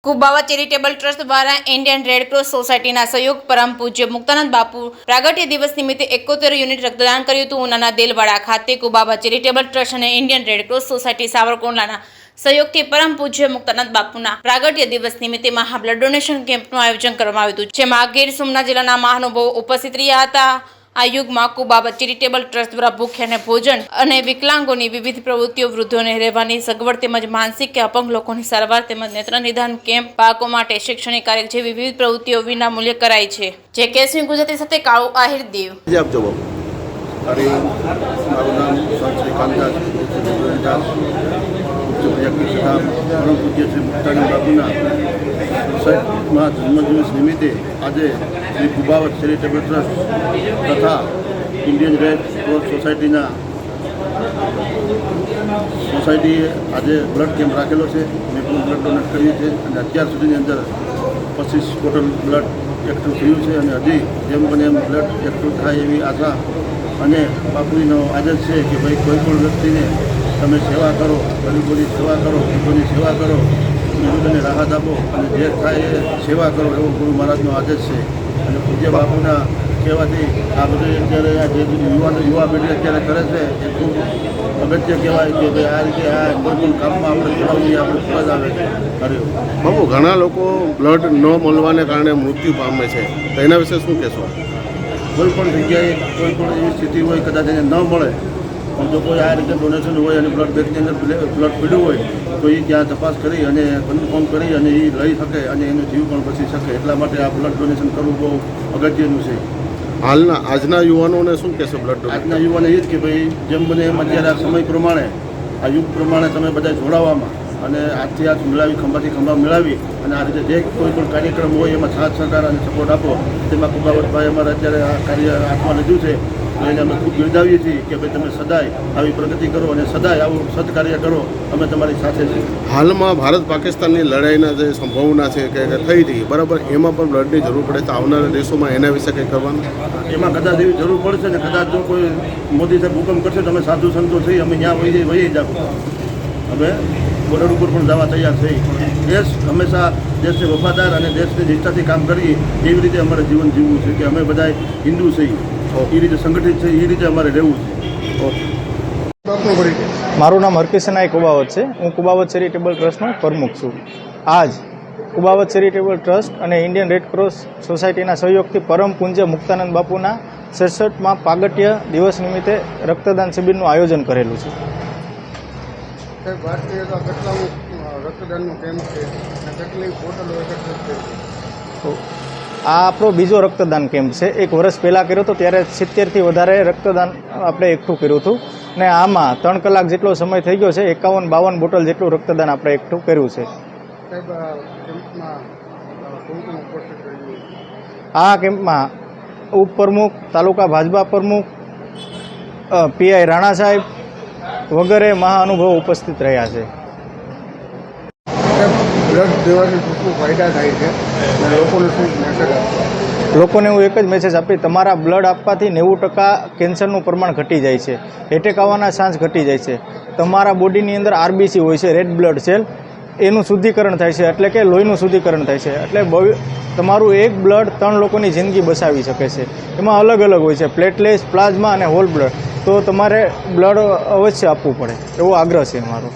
કુબાવા charitable trust દ્વારા Indian Red Cross સોસાયટીના સહયોગ પરમ પૂજ્ય મુક્તાનંદ બાપુ પ્રાગટ્ય દિવસ નિમિત્તે 71 યુનિટ રક્તદાન કર્યું હતું. ઉનાના દેલવાડા ખાતે કુબાવા ચેરિટેબલ ટ્રસ્ટ અને ઇન્ડિયન રેડક્રોસ સોસાયટી સાવરકુંડલાના સહયોગથી પરમ પૂજ્ય મુક્તાનંદ બાપુના પ્રાગટ્ય દિવસ નિમિત્તે મહા બ્લડ ડોનેશન કેમ્પનું આયોજન કરવામાં આવ્યું હતું, જેમાં ગીર સોમનાથ જિલ્લાના મહાનુભાવો ઉપસ્થિત રહ્યા હતા. આ યુગમાં કુબાવા ચેરિટેબલ ટ્રસ્ટ દ્વારા ભૂખ્ય અને ભોજન અને વિકલાંગોની વિવિધ પ્રવૃત્તિઓ, વૃદ્ધોને રહેવાની સગવડ તેમજ માનસિક કે અપંગ લોકોની સારવાર તેમજ નેત્ર નિદાન કેમ્પ, બાળકો માટે શૈક્ષણિક કાર્ય જેવી વિવિધ પ્રવૃત્તિઓ વિના મૂલ્યે કરાય છે. જે કેસની ગુજરાતી સાથે કાળુ આહિર દેવ. જન્મદિવસ નિમિત્તે આજે શ્રી કુબાવા ચેરિટેબલ ટ્રસ્ટ તથા ઇન્ડિયન રેડ ક્રોસ સોસાયટીએ આજે બ્લડ કેમ્પ રાખેલો છે. મેં પણ બ્લડ ડોનેટ કર્યું છે અને અત્યાર સુધીની અંદર 25 બોટલ બ્લડ એકઠું થયું છે અને હજી જેમ બને એમ બ્લડ એકઠું થાય એવી આશા અને બાપુજીનો આદર્શ છે કે ભાઈ કોઈ પણ વ્યક્તિને તમે સેવા કરો, ગરીબોની સેવા કરો, વૃદ્ધોની સેવા કરો, બીજું રાહત આપો અને જે થાય એ સેવા કરો, એવો ગુરુ મહારાજનો આદેશ છે. અને પૂજ્ય બાપુના કહેવાથી આ બધું અત્યારે આ જે યુવા પેઢી અત્યારે કરે છે એ ખૂબ અગત્ય કહેવાય કે ભાઈ આ રીતે આ કોઈ પણ કામમાં આપણે જોડાવવી આપણે ફરજ આવે છે. બાબુ, ઘણા લોકો બ્લડ ન મળવાને કારણે મૃત્યુ પામે છે, તો એના વિશે શું કહેશો? કોઈ પણ જગ્યાએ કોઈ પણ એવી સ્થિતિ હોય કદાચ એને ન મળે, પણ જો કોઈ આ રીતે ડોનેશન હોય અને બ્લડ બેંકની અંદર બ્લડ પીડ્યું હોય તો એ ત્યાં તપાસ કરી અને કન્ફર્મ કરી અને એ લઈ શકે અને એનો જીવ પણ બચી શકે. એટલા માટે આ બ્લડ ડોનેશન કરવું બહુ અગત્યનું છે. આજના યુવાનોને શું કહેશો બ્લડ ડોનેશન? આજના યુવાને એ જ કે ભાઈ જેમ બને એમ અત્યારે આ સમય પ્રમાણે, આ યુગ પ્રમાણે તમે બધા જોડાવામાં અને હાથથી હાથ મિલાવી, ખંભાથી ખંભા મિલાવી અને આ રીતે જે કોઈ પણ કાર્યક્રમ હોય એમાં સાથ સહકાર અને સપોર્ટ આપો. તેમાં કુબાવતભાઈ અમારે અત્યારે આ કાર્ય હાથમાં લીધું છે. એને અમે ખૂબ બિરદાવીએ છીએ કે ભાઈ તમે સદાય આવી પ્રગતિ કરો અને સદાય આવું સત્કાર્ય કરો, અમે તમારી સાથે છીએ. હાલમાં ભારત પાકિસ્તાનની લડાઈના જે સંભાવના છે કે થઈ હતી, બરાબર, એમાં પણ બ્લડની જરૂર પડે તો આવનારા દેશોમાં એના વિશે કંઈ કરવાનું? એમાં કદાચ એવી જરૂર પડશે ને કદાચ જો કોઈ મોદી સાહેબ હુકમ કરશે તો અમે સાધુ સંતો થઈ અમે ત્યાં વહી જાવ. હવે બોર્ડર ઉપર પણ જવા તૈયાર થઈ. દેશ હંમેશા દેશને વફાદાર અને દેશની નિષ્ઠાથી કામ કરીએ એવી રીતે અમારે જીવન જીવવું છે કે અમે બધા હિન્દુ છીએ, એ રીતે સંગઠિત છે, એ રીતે અમારે રહેવું છે. મારું નામ હરકિશનાઈ કુબાવત છે. હું કુબાવત ચેરિટેબલ ટ્રસ્ટનો પ્રમુખ છું. આજ કુબાવત ચેરિટેબલ ટ્રસ્ટ અને ઇન્ડિયન રેડ ક્રોસ સોસાયટીના સહયોગથી પરમ પૂજ્ય મુક્તાનંદ બાપુના 66માં પ્રાગટ્ય દિવસ નિમિત્તે રક્તદાન શિબિરનું આયોજન કરેલું છે. આ આપણો બીજો રક્તદાન કેમ્પ છે. 1 વર્ષ પહેલાં કર્યો હતો ત્યારે 70થી વધારે રક્તદાન આપણે એકઠું કર્યું હતું ને આમાં 3 કલાક જેટલો સમય થઈ ગયો છે. 51-52 બોટલ જેટલું રક્તદાન આપણે એકઠું કર્યું છે. આ કેમ્પમાં ઉપપ્રમુખ, તાલુકા ભાજપા પ્રમુખ, પીઆઈ રાણા સાહેબ વગેરે મહાનુભાવો ઉપસ્થિત રહ્યા છે. બ્લડ દેવાથી શું ફાયદા થાય છે અને લોકોને શું મેસેજ આપવા? લોકોને હું એક જ મેસેજ આપી, તમારા બ્લડ આપવાથી 90% કેન્સરનું પ્રમાણ ઘટી જાય છે, એટેક આવવાના ચાન્સ ઘટી જાય છે. તમારા બોડીની અંદર આરબીસી હોય છે, રેડ બ્લડ સેલ, એનું શુદ્ધિકરણ થાય છે, એટલે કે લોહીનું શુદ્ધિકરણ થાય છે. એટલે તમારું એક બ્લડ 3 લોકોની જિંદગી બચાવી શકે છે. એમાં અલગ અલગ હોય છે, પ્લેટલેસ, પ્લાઝમા અને હોલ બ્લડ. તો તમારે બ્લડ અવશ્ય આપવું પડે એવો આગ્રહ છે મારો.